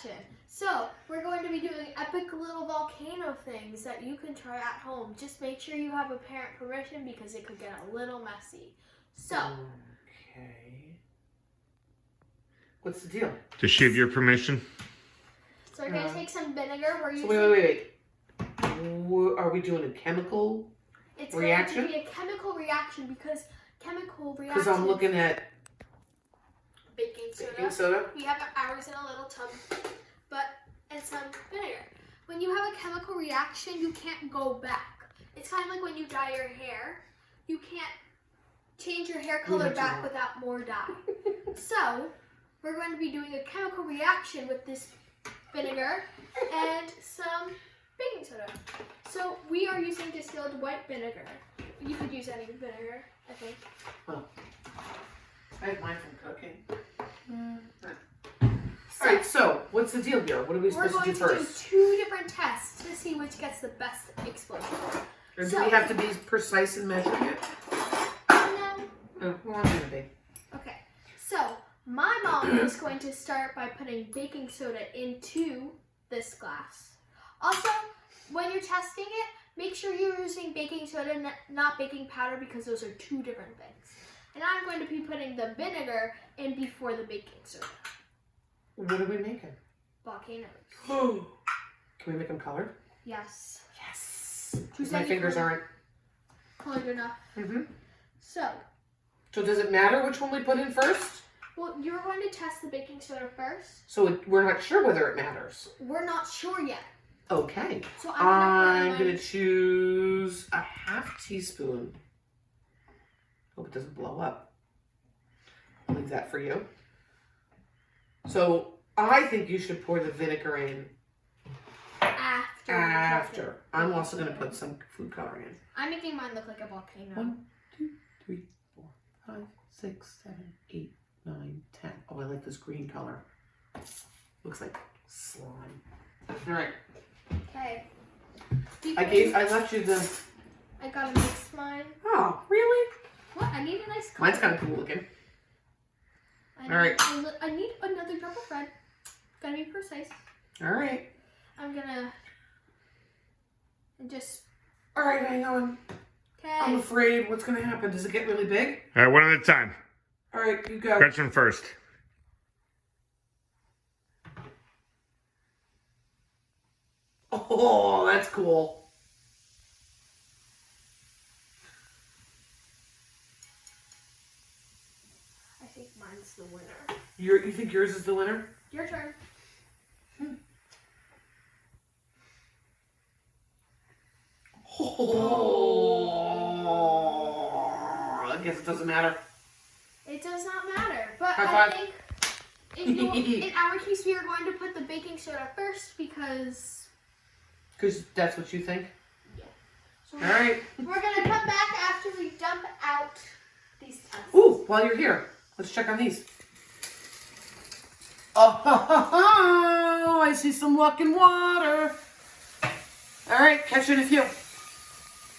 reaction. So, we're going to be doing epic little volcano things that you can try at home. Just make sure you have a parent permission because it could get a little messy. So. Okay. What's the deal? Does she have your permission? So we're going to take some vinegar. So wait. Are we doing a chemical reaction? It's going to be a chemical reaction because chemical reaction. Because I'm looking at baking soda. We have ours in a little tub, and some vinegar. When you have a chemical reaction, you can't go back. It's kind of like when you dye your hair. You can't change your hair color back without more dye. So, we're going to be doing a chemical reaction with this vinegar and some baking soda. So, we are using distilled white vinegar. You could use any vinegar, I think. Oh. I have mine from cooking. Alright, so what's the deal here? What are we supposed to do first? We're going to do 2 different tests to see which gets the best explosion. Or do we have to be precise in measuring it? No. Oh, well, I'm going to be. Okay, so my mom is going to start by putting baking soda into this glass. Also, when you're testing it, make sure you're using baking soda, not baking powder, because those are 2 different things. And I'm going to be putting the vinegar in before the baking soda. What are we making? Volcanoes. Can we make them colored? Yes. Yes. Because my fingers aren't colored enough. So does it matter which one we put in first? Well, you're going to test the baking soda first. So we're not sure whether it matters. We're not sure yet. Okay. So I'm going to choose a ½ teaspoon. Hope it doesn't blow up. I'll leave that for you. So I think you should pour the vinegar in after. I'm also going to put some food coloring in. I'm making mine look like a volcano. 1, 2, 3, 4, 5, 6, 7, 8, 9, 10. Oh, I like this green color. Looks like slime. All right. Okay. I left you the. I gotta mix mine. Oh, really? What? I need a nice color. Mine's kind of cool looking. All right. I need another drop of red. Gotta be precise. All right. I'm gonna just. All right, hang on. Okay. I'm afraid what's gonna happen. Does it get really big? All right, one at a time. All right, you go. Gretchen first. Oh, that's cool. I think mine's the winner. You think yours is the winner? Your turn. Oh, I guess it doesn't matter. It does not matter, but High five. I think in our case we are going to put the baking soda first because that's what you think? Yeah. So All right. We're going to come back after we dump out these tests. Ooh, while you're here, let's check on these. Oh, I see some luck in water. All right, catch you in a few.